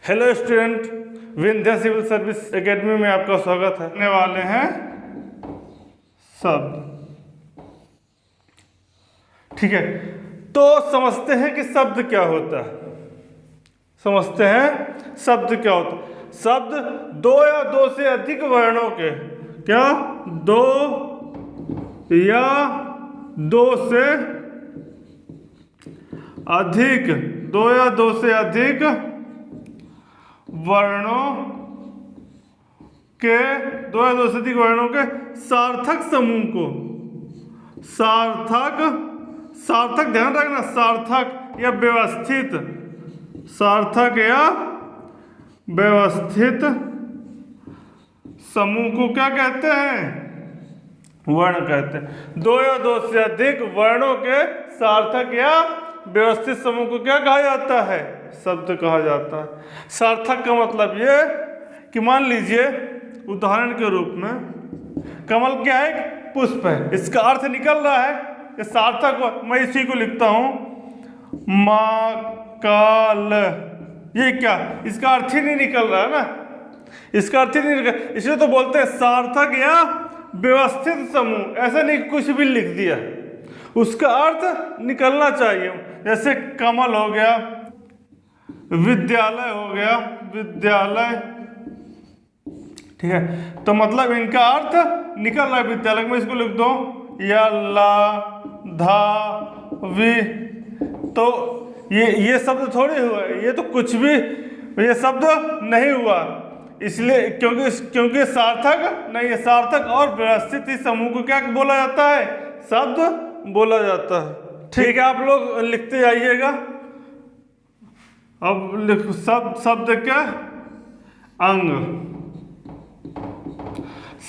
Hello student, Vindhya civil service academy में आपका स्वागत है। करने वाले हैं शब्द। ठीक है, तो समझते हैं कि शब्द क्या होता है। समझते हैं शब्द क्या होता है। शब्द दो या दो से अधिक वर्णों के, क्या, दो या दो से अधिक, दो या दो से अधिक वर्णों के, दो या दो से अधिक वर्णों के सार्थक समूह को, सार्थक ध्यान रखना, सार्थक या व्यवस्थित, सार्थक या व्यवस्थित समूह को क्या कहते हैं? वर्ण कहते हैं। दो या दो से अधिक वर्णों के सार्थक या व्यवस्थित समूह को क्या कहा जाता है? शब्द कहा जाता है। सार्थक का मतलब ये कि मान लीजिए उदाहरण के रूप में कमल क्या है? एक पुष्प है। इसका अर्थ निकल रहा है कि सार्थक, मैं इसी को लिखता हूं मकाल, ये क्या, इसका अर्थ ही नहीं निकल रहा है ना, इसका अर्थ ही नहीं निकल, इसलिए तो बोलते हैं सार्थक या व्यवस्थित समूह। ऐसा नहीं कुछ भी लिख दिया, उसका अर्थ निकलना चाहिए। जैसे कमल हो गया, विद्यालय हो गया, विद्यालय, ठीक है, तो मतलब इनका अर्थ निकल रहा है विद्यालय में। इसको लिख दो या ला धा वि, तो ये शब्द थोड़ी हुआ, ये तो कुछ भी, ये शब्द नहीं हुआ, इसलिए क्योंकि सार्थक नहीं है। सार्थक और व्यवस्थित इस समूह को क्या बोला जाता है? शब्द बोला जाता है। ठीक है, आप लोग लिखते जाइएगा। अब लिखो शब्द क्या? अंग।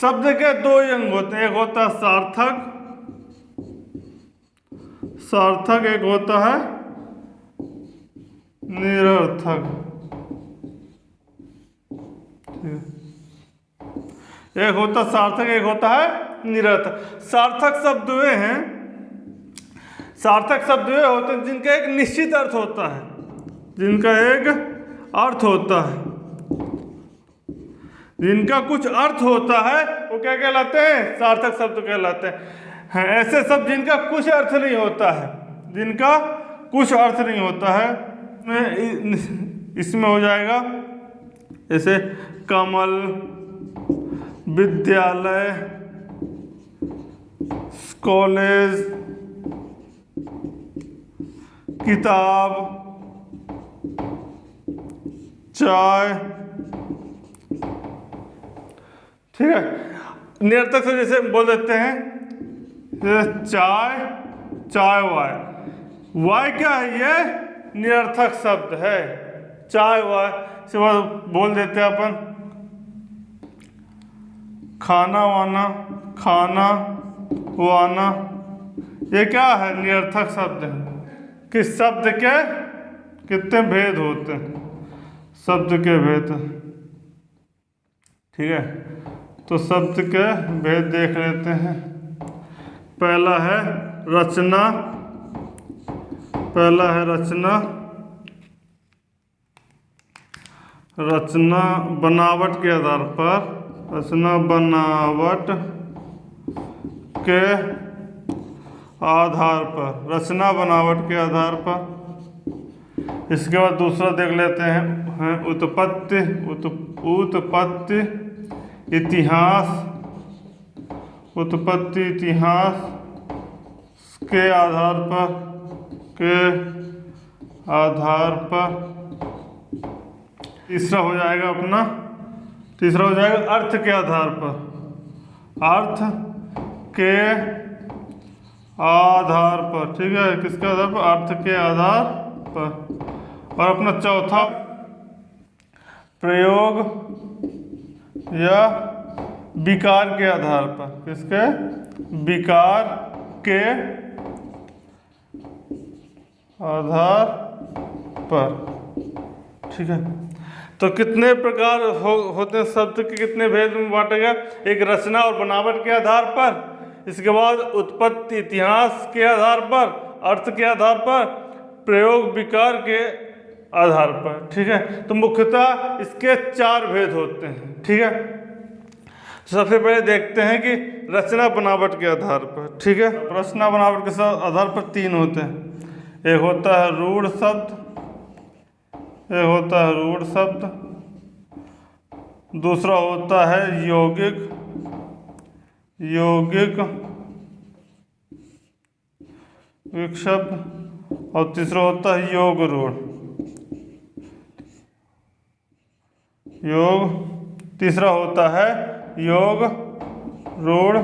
शब्द के दो अंग होते हैं, एक होता है सार्थक, सार्थक, एक होता है निरर्थक। एक होता सार्थक, एक होता है निरर्थक। सार्थक शब्द वे हैं, सार्थक शब्द वे होते हैं जिनका एक निश्चित अर्थ होता है, जिनका एक अर्थ होता है, जिनका कुछ अर्थ होता है, वो क्या कहलाते हैं? सार्थक शब्द कहलाते हैं। ऐसे शब्द जिनका कुछ अर्थ नहीं होता है, जिनका कुछ अर्थ नहीं होता है, इसमें हो जाएगा जैसे कमल, विद्यालय, कॉलेज, किताब, चाय। ठीक है, निरर्थक से जैसे बोल देते हैं चाय, चाय वाय, वाय क्या है? ये निरर्थक शब्द है। चाय वाय से बोल देते हैं अपन खाना वाना, खाना वाना, ये क्या है? निरर्थक शब्द है। कि शब्द के कितने भेद होते हैं, शब्द के भेद। ठीक है, तो शब्द के भेद देख लेते हैं। पहला है रचना, पहला है रचना, रचना बनावट के आधार पर, रचना बनावट के आधार पर, रचना बनावट के आधार पर। इसके बाद दूसरा देख लेते हैं उत्पत्ति, उत्पत्ति इतिहास, उत्पत्ति इतिहास के आधार पर, के आधार पर। तीसरा हो जाएगा अपना, तीसरा हो जाएगा अर्थ के आधार पर, अर्थ के आधार पर। ठीक है, किसके आधार पर? अर्थ के आधार पर। और अपना चौथा प्रयोग या विकार के आधार पर, किसके? विकार के आधार पर। ठीक है, तो कितने प्रकार होते हैं शब्द के, कितने भेद में बांटा गया? एक रचना और बनावट के आधार पर, इसके बाद उत्पत्ति इतिहास के आधार पर, अर्थ के आधार पर, प्रयोग विकार के आधार पर। ठीक है, तो मुख्यतः इसके 4 भेद होते हैं। ठीक है, सबसे पहले देखते हैं कि रचना बनावट के आधार पर। ठीक है, रचना बनावट के आधार पर 3 होते हैं। एक होता है रूढ़ शब्द, एक होता है रूढ़ शब्द, दूसरा होता है यौगिक शब्द, और तीसरा होता है योग रूढ़। तीसरा होता है योग रूढ़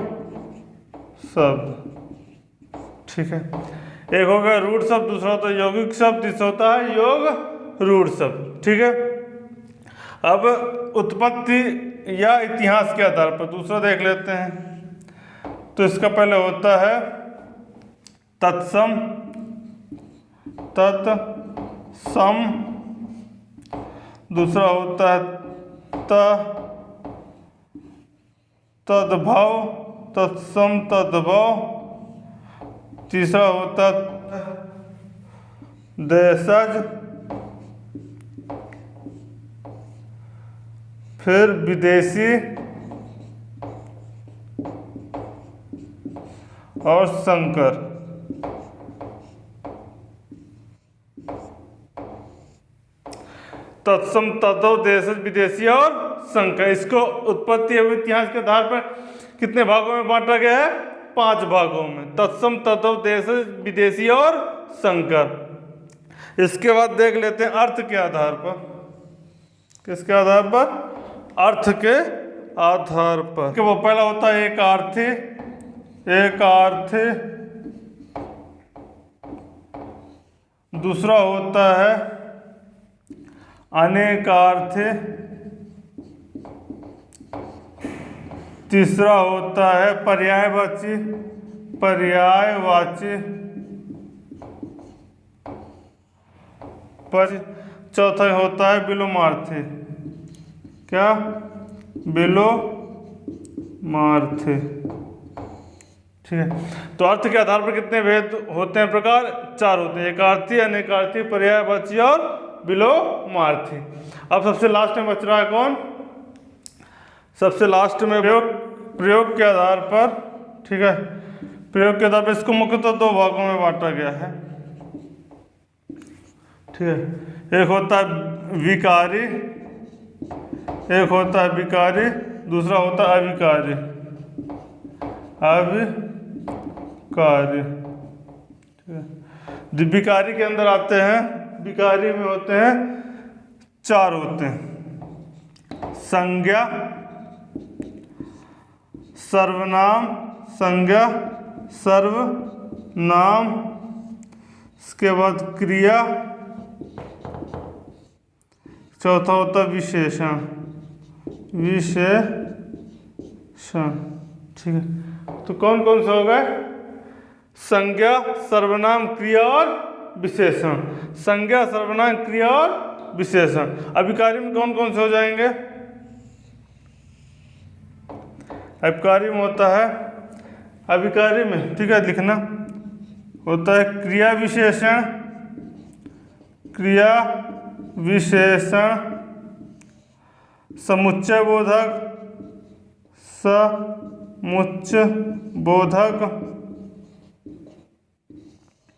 शब्द। ठीक है, एक हो गया रूढ़ शब्द, दूसरा होता है यौगिक शब्द, तीसरा होता है योग रूढ़ शब्द। ठीक है, अब उत्पत्ति या इतिहास के आधार पर दूसरा देख लेते हैं। तो इसका पहले होता है तत्सम, दूसरा होता है तद्भव, तत्सम तद्भव, तीसरा होता है देशज, फिर विदेशी और संकर। तत्सम तद्भव देशज विदेशी और संकर, इसको उत्पत्ति एवं इतिहास के आधार पर कितने भागों में बांटा गया है? 5 भागों में। तत्सम तद्भव देशज विदेशी और संकर। इसके बाद देख लेते हैं अर्थ के आधार पर। किसके आधार पर? अर्थ के आधार पर। कि वो पहला होता है एक आर्थी, दूसरा होता है अनेकार्थी, तीसरा होता है पर्यायवाची, चौथा होता है विलोमार्थी। क्या? विलोमार्थी। ठीक है, तो अर्थ के आधार पर कितने भेद होते हैं? प्रकार 4 होते हैं, एकार्थी, अनेकार्थी, पर्यायवाची और विलोमार्थी। अब सबसे लास्ट में बच रहा है कौन? सबसे लास्ट में प्रयोग के आधार पर। ठीक है, प्रयोग के आधार पर इसको मुख्यतः 2 भागों में बांटा गया है। ठीक है, एक होता है विकारी, दूसरा होता है अविकारी। ठीक है, विकारी के अंदर आते हैं, विकारी में होते हैं 4 होते हैं। संज्ञा, सर्वनाम, इसके बाद क्रिया, चौथा होता है विशेषण। ठीक है, तो कौन कौन से हो गए? संज्ञा, सर्वनाम, क्रिया और विशेषण। संज्ञा, सर्वनाम, क्रिया और विशेषण। अभिकारी में कौन कौन से हो जाएंगे? अभिकारी में होता है, अभिकारी में, ठीक है, लिखना होता है क्रिया विशेषण, समुच्चय बोधक,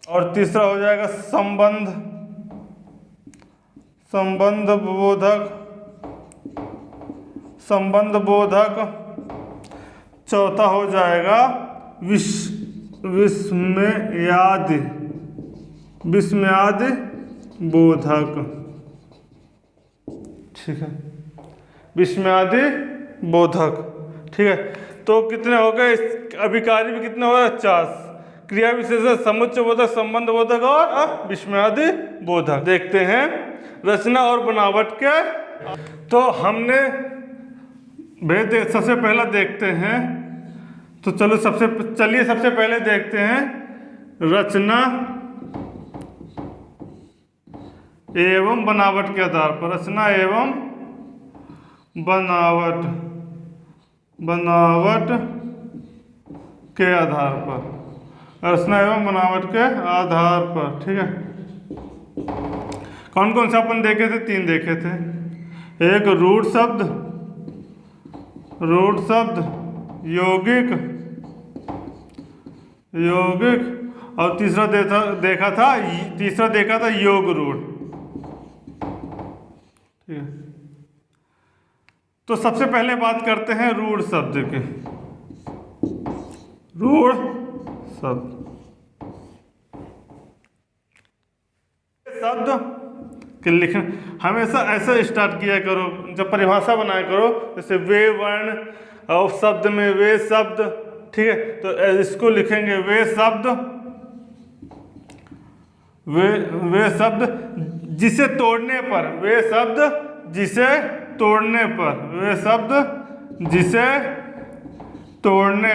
और तीसरा हो जाएगा संबंध बोधक, चौथा हो जाएगा विस्मयादि बोधक। ठीक है, विस्मयादि बोधक। ठीक है, तो कितने हो गए? अभिकारी में कितने हो गए? 4। क्रिया विशेषण, समुच्चय बोधक, संबंध बोधक और विस्मयादि बोधक। देखते हैं रचना और बनावट के। तो हमने भेद सबसे पहला देखते हैं। तो चलिए सबसे पहले देखते हैं रचना एवं बनावट के आधार पर। रचना एवं बनावट के आधार पर। रचना एवं बनावट के आधार पर। ठीक है, कौन कौन से अपन देखे थे? 3 देखे थे। एक रूढ़ शब्द, यौगिक, और तीसरा देखा था योग रूढ़। ठीक है, तो सबसे पहले बात करते हैं रूढ़ शब्द की। रूढ़ शब्द के लिखना हमेशा ऐसा स्टार्ट किया करो जब परिभाषा बनाया करो, जैसे वे वर्ण और शब्द में वे शब्द। ठीक है, तो इसको लिखेंगे वे शब्द, वे शब्द जिसे तोड़ने पर, वे शब्द जिसे तोड़ने पर, वे शब्द जिसे तोड़ने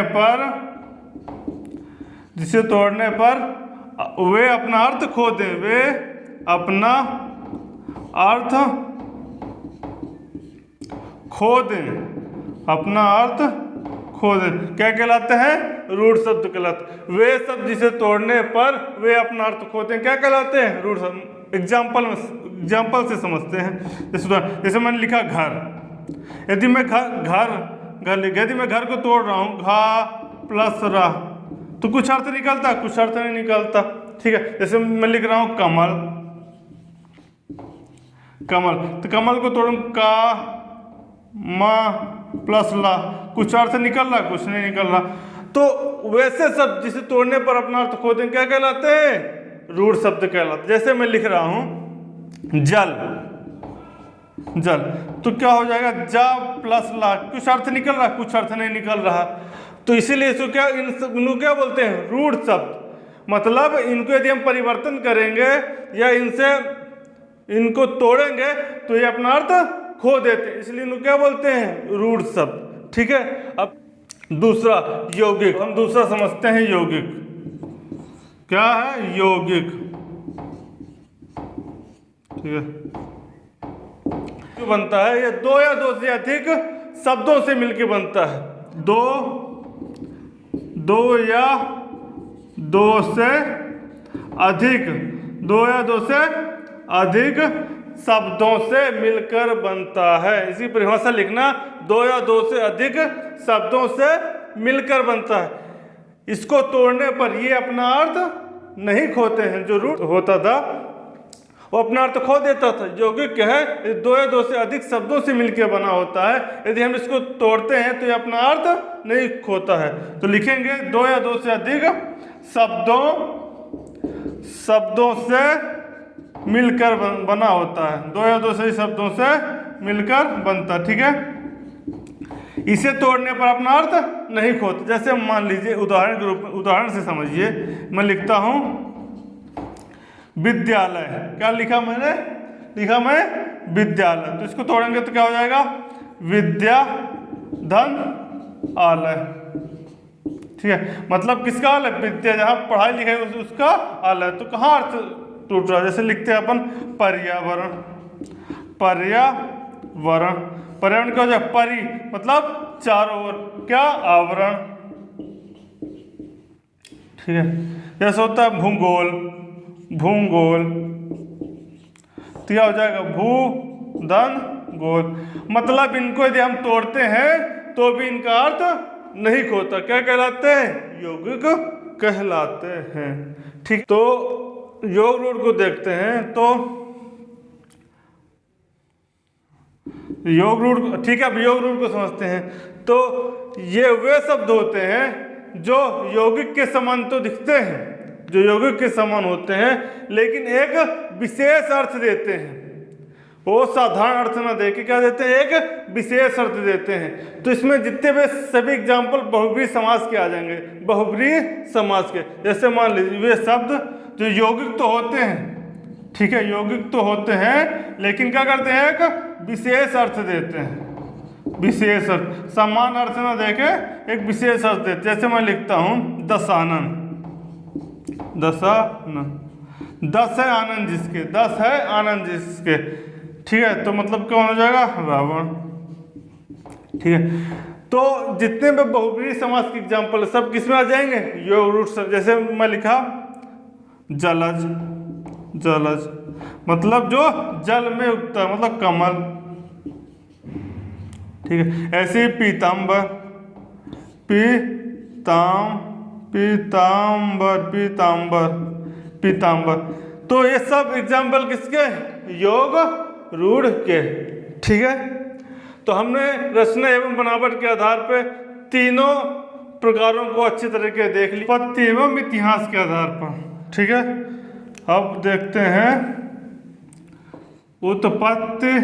पर वे अपना अर्थ खो दें, वे अपना अर्थ खो दें, अपना अर्थ खो दें। क्या कहलाते हैं? रूढ़ शब्द कहलाते। वे शब्द जिसे तोड़ने पर वे अपना अर्थ खो दें, क्या कहलाते हैं? रूढ़ शब्द। एग्जाम्पल से समझते हैं। जैसे मैंने लिखा घर, यदि मैं यदि मैं घर को तोड़ रहा हूँ, घा प्लस रा, तो कुछ अर्थ निकलता, कुछ अर्थ नहीं निकलता। ठीक है, जैसे मैं लिख रहा हूँ कमल, तो कमल को तोड़ूं का मा प्लस ला, कुछ अर्थ निकल रहा, कुछ नहीं निकल रहा। तो वैसे शब्द जिसे तोड़ने पर अपना अर्थ खो दें, क्या कहलाते हैं? रूढ़ शब्द कहलाते। जैसे मैं लिख रहा हूं जल, तो क्या हो जाएगा? जा प्लस ला, कुछ अर्थ निकल रहा, कुछ अर्थ नहीं निकल रहा। तो इसीलिए इसको इनको क्या बोलते हैं? रूढ़ शब्द। मतलब इनको यदि हम परिवर्तन करेंगे या इनको तोड़ेंगे तो ये अपना अर्थ खो देते हैं, इसलिए इनको क्या बोलते हैं? रूढ़ शब्द। ठीक है, अब दूसरा यौगिक, हम दूसरा समझते हैं यौगिक। क्या है? यौगिक। ठीक है, जो बनता है ये 2 या 2 से अधिक शब्दों से मिलकर बनता है। 2 या 2 से अधिक, 2 या 2 से अधिक शब्दों से मिलकर बनता है। इसी परिभाषा लिखना, 2 या 2 से अधिक शब्दों से मिलकर बनता है। इसको तोड़ने पर ये अपना अर्थ नहीं खोते हैं। जो रूढ़ होता था वो अपना अर्थ खो देता था। यौगिक क्या है? 2 या 2 से अधिक शब्दों से मिलकर बना होता है। यदि हम इसको तोड़ते हैं तो ये अपना अर्थ नहीं खोता है। तो लिखेंगे 2 या 2 से अधिक शब्दों से मिलकर बना होता है। 2 या 2 से शब्दों से मिलकर बनता। ठीक है, इसे तोड़ने पर अपना अर्थ नहीं खोता। जैसे मान लीजिए उदाहरण से समझिए, मैं लिखता हूं विद्यालय। क्या लिखा मैंने? मैं विद्यालय। तो इसको तोड़ेंगे तो क्या हो जाएगा? विद्या धन आलय। ठीक है, मतलब किसका आलय? विद्या, जहां पढ़ाई लिखाई उसका आलय। तो कहाँ अर्थ टूट रहा है? जैसे लिखते हैं अपन पर्यावरण। पर्यावरण क्या हो जाए? परि मतलब चारों ओर, क्या? आवरण। ठीक है, जैसे होता है भूगोल, तो क्या हो जाएगा? भू धन गोल। मतलब इनको यदि हम तोड़ते हैं तो भी इनका अर्थ नहीं खोता। क्या कहलाते हैं? यौगिक कहलाते हैं। ठीक, तो योग रूढ़ को देखते हैं। तो योग रूढ़, ठीक है, अब योग रूढ़ को समझते हैं। तो ये वे शब्द होते हैं जो यौगिक के समान तो दिखते हैं, जो यौगिक के समान होते हैं, लेकिन एक विशेष अर्थ देते हैं। वो साधारण अर्थ ना देके क्या देते हैं? एक विशेष अर्थ देते हैं। तो इसमें जितने भी सभी एग्जाम्पल बहुब्रीहि समास के आ जाएंगे, बहुब्रीहि समास के। जैसे मान लीजिए वे शब्द जो यौगिक तो होते हैं, ठीक है, यौगिक तो होते हैं, लेकिन क्या करते हैं? एक विशेष अर्थ देते हैं। विशेष अर्थ, समान अर्थ ना देके एक विशेष अर्थ देते। जैसे मैं लिखता हूं दशानन। 10 है आनंद जिसके, 10 है आनंद जिसके। ठीक है, तो मतलब कौन हो जाएगा? रावण। ठीक है, तो जितने भी बहुब्रीहि समास के एग्जाम्पल सब किस में आ जाएंगे? योग रूढ़ शब्द। जैसे मैं लिखा जलज, मतलब जो जल में उगता है, मतलब कमल। ठीक है, ऐसे ही पीताम्बर, पीताम्बर पीताम्बर पीताम्बर। तो ये सब एग्जाम्पल किसके? योग रूढ़ के। ठीक है, तो हमने रचना एवं बनावट के आधार पर तीनों प्रकारों को अच्छी तरीके देख लिया, उत्पत्ति एवं इतिहास के आधार पर। ठीक है, अब देखते हैं उत्पत्ति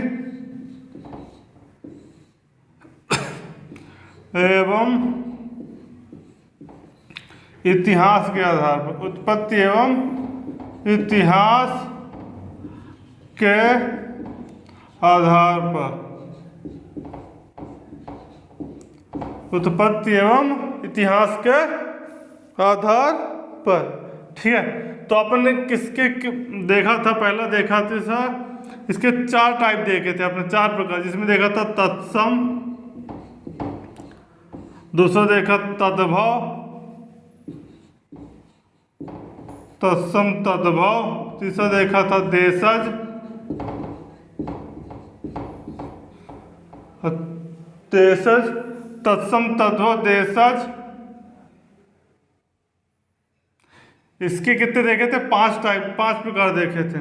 एवं इतिहास के आधार पर, उत्पत्ति एवं इतिहास के आधार पर, उत्पत्ति एवं इतिहास के आधार पर। ठीक है, तो अपन ने किसके देखा था? पहला देखा था इसके 4 टाइप देखे थे अपने, 4 प्रकार, जिसमें देखा था तत्सम, दूसरा देखा तद्भव, तत्सम तद्भव, तीसरा देखा था देशज, देशज तत्सम तद्भव देशज। इसके कितने देखे थे? 5 टाइप, 5 प्रकार देखे थे।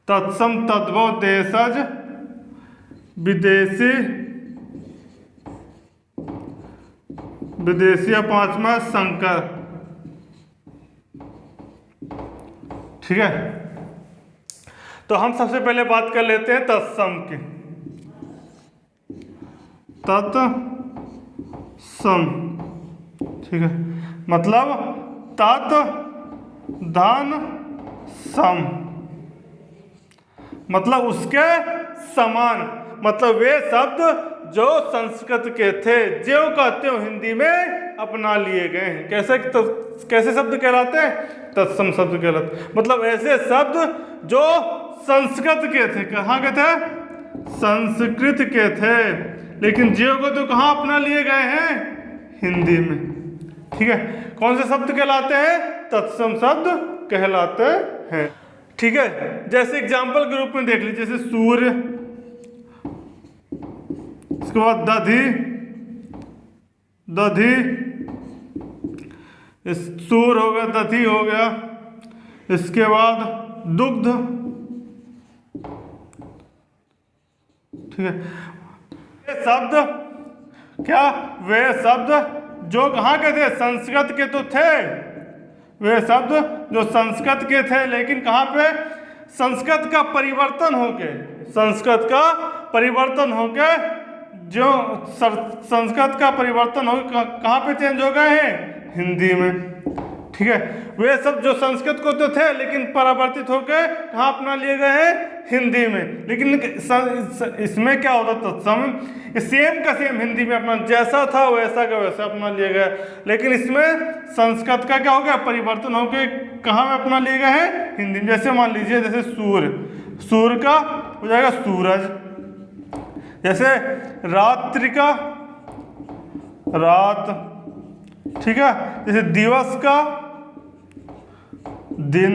तत्सम तद्भव देशज, विदेशी, विदेशी, 5वां संकर। ठीक है, तो हम सबसे पहले बात कर लेते हैं तत्सम की। तत्सम, ठीक है, मतलब तत् धन सम, मतलब उसके समान, मतलब वे शब्द जो संस्कृत के थे ज्यों का त्यों हिंदी में अपना लिए गए हैं। कैसे शब्द कहलाते हैं? तत्सम शब्द कहलाते, मतलब ऐसे शब्द जो संस्कृत के थे। कहाँ के थे? संस्कृत के थे, लेकिन ज्यों को तो कहाँ अपना लिए गए हैं? हिंदी में। ठीक है, कौन से शब्द कहलाते हैं? तत्सम शब्द कहलाते हैं। ठीक है, जैसे एग्जाम्पल के रूप में देख लीजिए, जैसे सूर्य, इसके बाद दधि, दधि, सूर हो गया, दधि हो गया, इसके बाद दुग्ध। ठीक है, ये शब्द क्या? वे शब्द जो कहाँ के थे? संस्कृत के तो थे, वे शब्द जो संस्कृत के थे, लेकिन कहाँ पे? संस्कृत का परिवर्तन होके, संस्कृत का परिवर्तन होके, जो संस्कृत का परिवर्तन हो कहाँ पे चेंज हो गए हैं? हिंदी में। ठीक है, वे सब जो संस्कृत को तो थे, लेकिन परावर्तित होकर कहाँ अपना लिए गए हैं? हिंदी में। लेकिन इसमें क्या होता? तत्सम सेम का सेम हिंदी में अपना, जैसा था वैसा का वैसा अपना लिए गए, लेकिन इसमें संस्कृत का क्या हो गया? परिवर्तन होकर कहाँ में अपना लिए गए हैं? हिंदी में। जैसे मान लीजिए, जैसे सूर्य, सूर्य का हो जाएगा सूरज, जैसे रात्रि का रात। ठीक है, जैसे दिवस का दिन।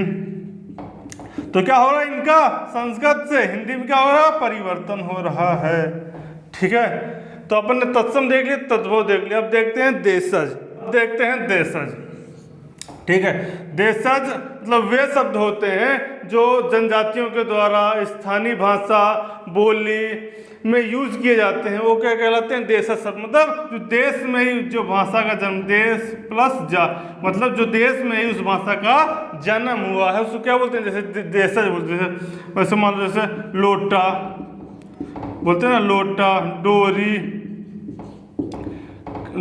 तो क्या हो रहा है? इनका संस्कृत से हिंदी में क्या हो रहा है? परिवर्तन हो रहा है। ठीक है, तो अपन ने तत्सम देख लिया, तद्भव देख लिया, अब देखते हैं देशज, देखते हैं देशज। ठीक है, देशज मतलब वे शब्द होते हैं जो जनजातियों के द्वारा स्थानीय भाषा बोली में यूज किए जाते हैं, वो क्या कहलाते हैं? देशज शब्द। मतलब जो देश में ही जो भाषा का जन्म, देश प्लस जा, मतलब जो देश में ही उस भाषा का जन्म हुआ है, उसको क्या बोलते हैं? जैसे देशज बोलते हैं। वैसे मान लो जैसे लोटा बोलते हैं ना, लोटा, डोरी,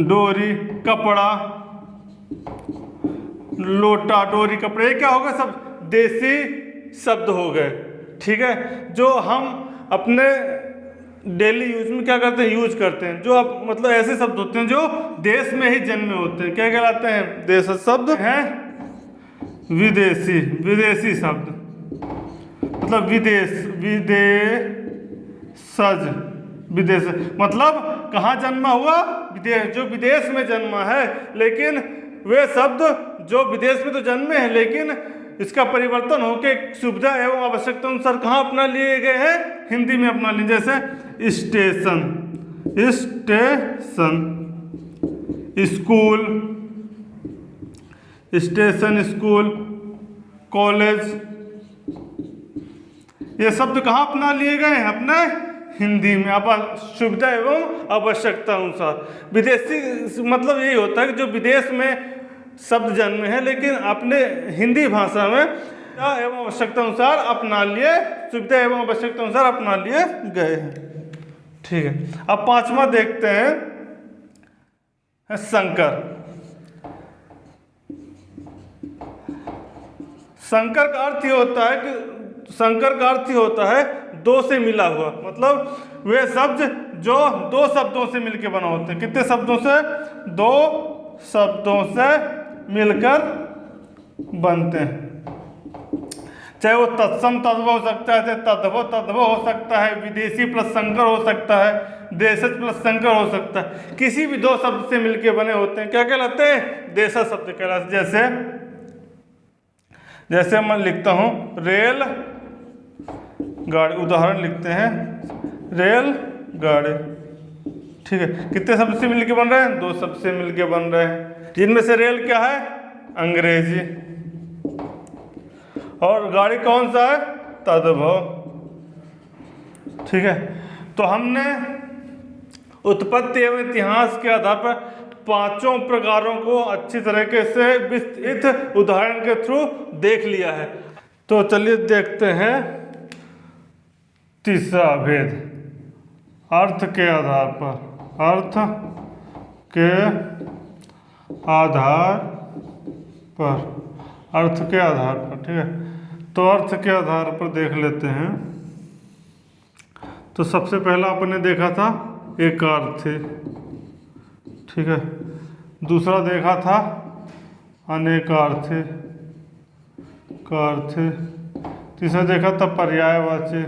डोरी, कपड़ा, लोटा, डोरी, कपड़े, ये क्या होगा? सब देसी शब्द हो गए। ठीक है, जो हम अपने डेली यूज में क्या करते हैं? यूज करते हैं, जो अब मतलब ऐसे शब्द होते हैं जो देश में ही जन्मे होते हैं, क्या कहलाते हैं? देशज शब्द हैं। विदेशी, विदेशी शब्द मतलब विदेश, विदेशज, विदेश मतलब कहाँ जन्मा हुआ? विदेश, जो विदेश में जन्मा है। लेकिन वे शब्द जो विदेश में तो जन्मे हैं, लेकिन इसका परिवर्तन होकर सुविधा एवं आवश्यकता अनुसार कहाँ अपना लिए गए हैं, हिंदी में अपना लिए। जैसे station, station, school, station, school, college, ये शब्द कहाँ अपना लिए गए हैं, अपने हिंदी में। अब सुविधा एवं आवश्यकता अनुसार। विदेशी मतलब यही होता है कि जो विदेश में शब्द जन्मे हैं लेकिन अपने हिंदी भाषा में एवं आवश्यकता अनुसार अपना लिए, सुविधा एवं आवश्यकता अनुसार अपना लिए गए हैं। ठीक है, अब पांचवा देखते हैं संकर। संकर का अर्थ ये होता है कि संकर का अर्थ ये होता है दो से मिला हुआ, मतलब वे शब्द जो दो शब्दों से मिलकर बना होते हैं। कितने शब्दों से? दो शब्दों से मिलकर बनते हैं। चाहे वो तत्सम तद्भव हो सकता है, चाहे तद्भव तद्भव हो सकता है, विदेशी प्लस संकर हो सकता है, देशज प्लस संकर हो सकता है। किसी भी दो शब्द से मिलकर बने होते हैं, क्या कहलाते हैं? देशज शब्द कहलाते हैं। जैसे मैं लिखता हूँ रेल गाड़ी, उदाहरण लिखते हैं रेल गाड़ी। ठीक है, कितने शब्द से मिलके बन रहे हैं? दो शब्द से मिलके बन रहे हैं, जिनमें से रेल क्या है? अंग्रेजी, और गाड़ी कौन सा है? तद्भव। ठीक है, तो हमने उत्पत्ति एवं इतिहास के आधार पर पांचों प्रकारों को अच्छी तरीके से विस्तृत उदाहरण के थ्रू देख लिया है। तो चलिए देखते हैं तीसरा भेद, अर्थ के आधार पर। अर्थ के आधार पर, अर्थ के आधार पर। ठीक है, तो अर्थ के आधार पर देख लेते हैं। तो सबसे पहला अपने देखा था एकार्थी। ठीक है, दूसरा देखा था अनेकार्थी, कार्थी। तीसरा देखा था पर्यायवाची,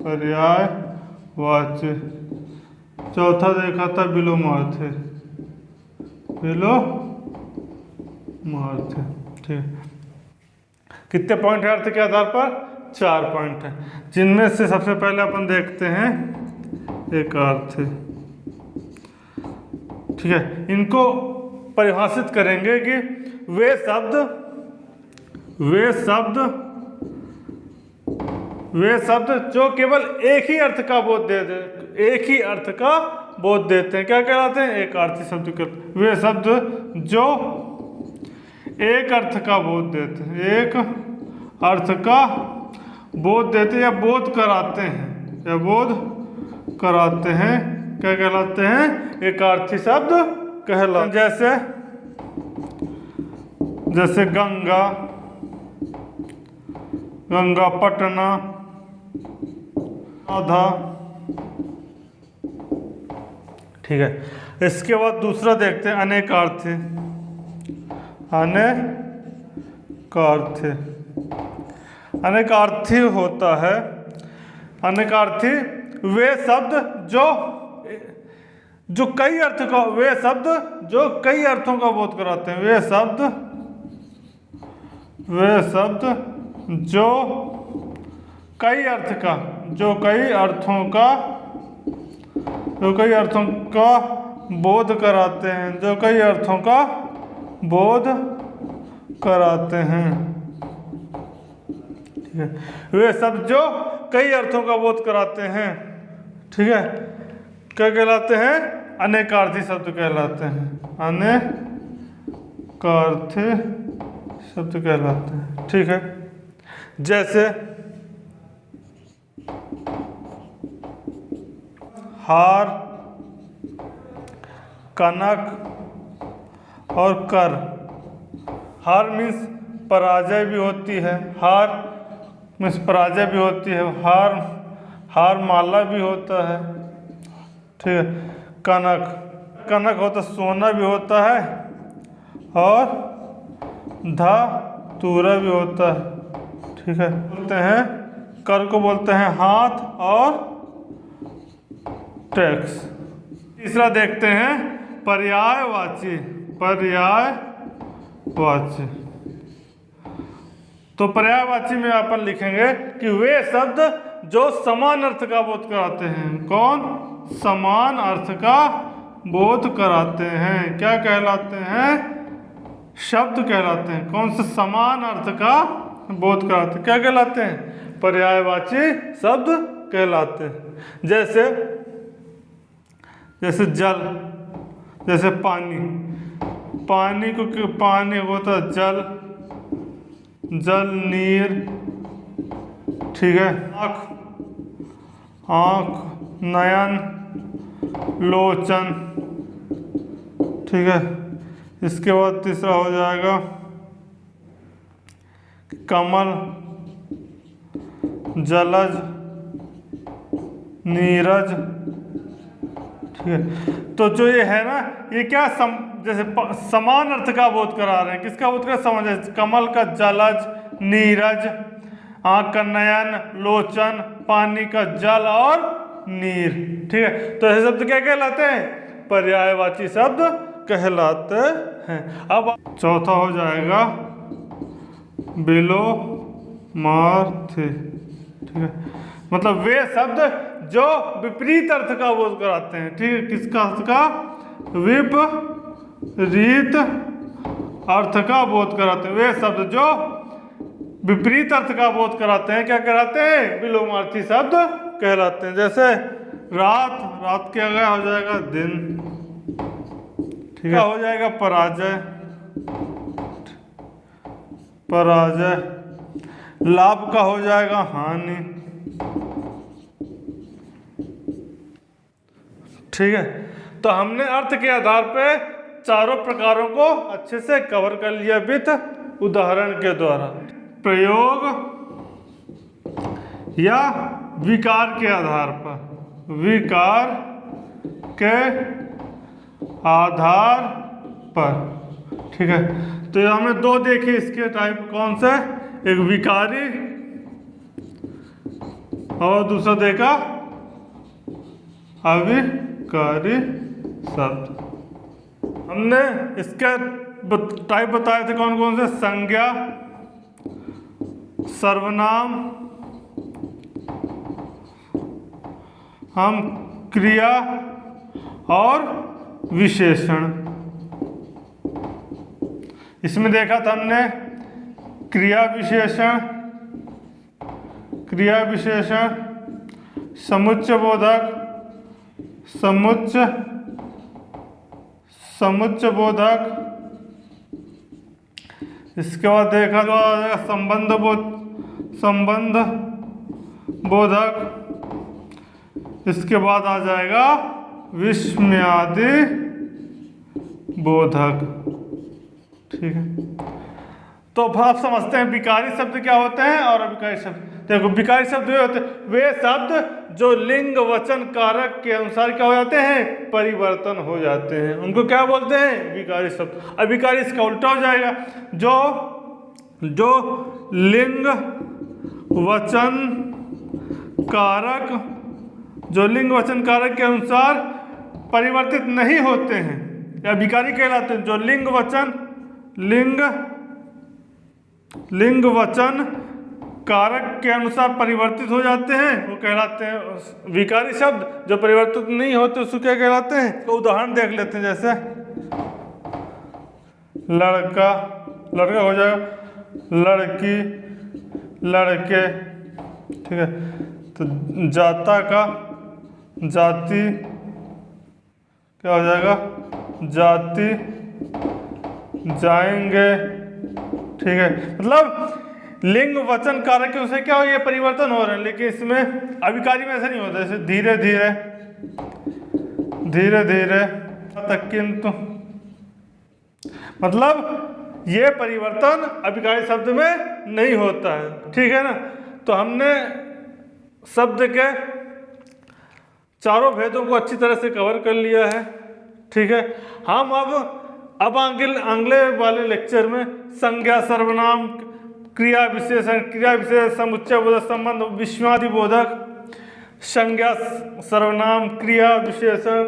पर्यायवाची। चौथा देखा था विलोमार्थी, विलोमार्थी। ठीक, कितने पॉइंट है अर्थ के आधार पर? 4 पॉइंट है, जिनमें से सबसे पहले अपन देखते हैं एकार्थी। ठीक है, इनको परिभाषित करेंगे कि वे शब्द जो केवल एक ही अर्थ का बोध देते, एक ही अर्थ का बोध देते हैं, क्या कहलाते हैं? एकार्थी शब्द कहते। वे शब्द जो एक अर्थ का बोध देते हैं, एक अर्थ का बोध देते या बोध कराते हैं, या बोध कराते हैं, क्या कहलाते हैं? एकार्थी शब्द कहलाते हैं। जैसे गंगा, गंगा पटना, आधा। ठीक है, इसके बाद दूसरा देखते हैं अनेकार्थी। अनेकार्थी, अनेकार्थी होता है, अनेकार्थी वे शब्द जो कई अर्थ का, वे शब्द जो कई अर्थों का बोध कराते हैं। वे शब्द जो कई अर्थ का, जो कई अर्थों का बोध कराते हैं, जो कई अर्थों का बोध कराते हैं। ठीक है, वे शब्द जो कई अर्थों का बोध कराते हैं। ठीक है, क्या कहलाते हैं? अनेकार्थी शब्द कहलाते हैं, अनेकार्थी शब्द कहलाते हैं। ठीक है, जैसे हार, कनक और कर। हार मीन्स पराजय भी होती है, हार मीन्स पराजय भी होती है, हार माला भी होता है। ठीक है, कनक होता सोना भी होता है, और धातुरा भी होता है। ठीक है, बोलते हैं कर को बोलते हैं हाथ और टैक्स। तीसरा देखते हैं पर्यायवाची, पर्यायवाची। तो पर्यायवाची में अपन लिखेंगे कि वे शब्द जो समान अर्थ का बोध कराते हैं। कौन? समान अर्थ का बोध कराते हैं। क्या कहलाते हैं? शब्द कहलाते हैं। कौन से? समान अर्थ का बोध कराते हैं। क्या कहलाते हैं? पर्यायवाची शब्द कहलाते हैं। जैसे जल, जैसे पानी, पानी को पानी होता है जल, जल, नीर, ठीक है। आँख, आँख, नयन, लोचन, ठीक है। इसके बाद तीसरा हो जाएगा कमल, जलज, नीरज, ठीक है। तो जो ये है ना, ये क्या जैसे समान अर्थ का बोध करा रहे हैं। किसका बोध करा? समझ, कमल का जलज, नीरज, आँख का नयन, लोचन, पानी का जल और नीर, ठीक है। तो ऐसे शब्द क्या कहलाते हैं? पर्यायवाची शब्द कहलाते हैं। अब चौथा हो जाएगा विलोमार्थी, ठीक है। मतलब वे शब्द जो विपरीत अर्थ का बोध कराते हैं, ठीक है। किसका अर्थ का? विपरीत अर्थ का बोध कराते हैं। वे शब्द जो विपरीत अर्थ का बोध कराते हैं क्या कहलाते हैं? विलोमार्थी शब्द कहलाते हैं। जैसे रात, रात के आगे हो जाएगा दिन, ठीक है। हो जाएगा पराजय, पराजय। लाभ का हो जाएगा हानि, ठीक है। तो हमने अर्थ के आधार पे चारों प्रकारों को अच्छे से कवर कर लिया विथ उदाहरण के द्वारा। प्रयोग या विकार के आधार पर, विकार के आधार पर, ठीक है। तो ये हमने दो देखे इसके टाइप। कौन से? एक विकारी और दूसरा देखा अविकारी शब्द। हमने इसके टाइप बताए थे कौन कौन से? संज्ञा, सर्वनाम, हम क्रिया और विशेषण। इसमें देखा था हमने क्रिया विशेषण, क्रिया विशेषण, समुच्चय बोधक, समुच्चय बोधक। इसके बाद देखा तो संबंध बोधक। इसके बाद आ जाएगा विस्मयादि बोधक, ठीक है। तो आप समझते हैं विकारी शब्द क्या होते हैं और अविकारी शब्द। देखो विकारी शब्द वे होते हैं वे शब्द जो लिंग वचन कारक के अनुसार क्या हो जाते हैं? परिवर्तन हो जाते हैं। उनको क्या बोलते हैं? विकारी शब्द। अविकारी इसका उल्टा हो जाएगा, जो लिंग वचन कारक, जो लिंग वचन कारक के अनुसार परिवर्तित नहीं होते हैं या विकारी कहलाते हैं। जो लिंग वचन कारक के अनुसार परिवर्तित हो जाते हैं वो कहलाते हैं विकारी शब्द। जो परिवर्तित नहीं होते उसको क्या कहलाते हैं? तो उदाहरण देख लेते हैं। जैसे लड़का, लड़का हो जाएगा, लड़की, लड़के, ठीक है। तो जाता का जाति क्या हो जाएगा? जाति, जाएंगे, ठीक है। मतलब लिंग वचन कारक से क्या हो, ये परिवर्तन हो रहे हैं। लेकिन इसमें अविकारी में ऐसा नहीं होता। जैसे धीरे धीरे, धीरे धीरे तक, किंतु, मतलब ये परिवर्तन अविकारी शब्द में नहीं होता है, ठीक है ना। तो हमने शब्द के चारों भेदों को अच्छी तरह से कवर कर लिया है, ठीक है। हम अब अगले वाले लेक्चर में संज्ञा, सर्वनाम, क्रिया विशेषण, क्रिया विशेषण, समुच्चय बोधक, संबंध, विस्मयादि बोधक, संज्ञा, सर्वनाम, क्रिया विशेषण,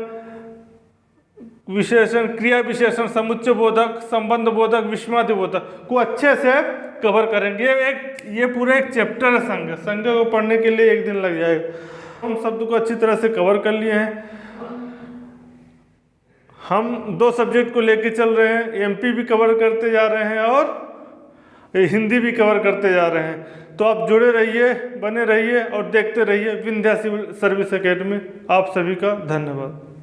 विशेषण, क्रिया विशेषण, समुच्चय बोधक, संबंध बोधक, विस्मयादि बोधक को अच्छे से कवर करेंगे। ये पूरा एक चैप्टर है संज्ञा। संज्ञा को पढ़ने के लिए एक दिन लग जाएगा। हम शब्द को अच्छी तरह से कवर कर लिए हैं। हम 2 सब्जेक्ट को लेके चल रहे हैं, एमपी भी कवर करते जा रहे हैं और हिंदी भी कवर करते जा रहे हैं। तो आप जुड़े रहिए, बने रहिए और देखते रहिए विंध्या सिविल सर्विस एकेडमी। आप सभी का धन्यवाद।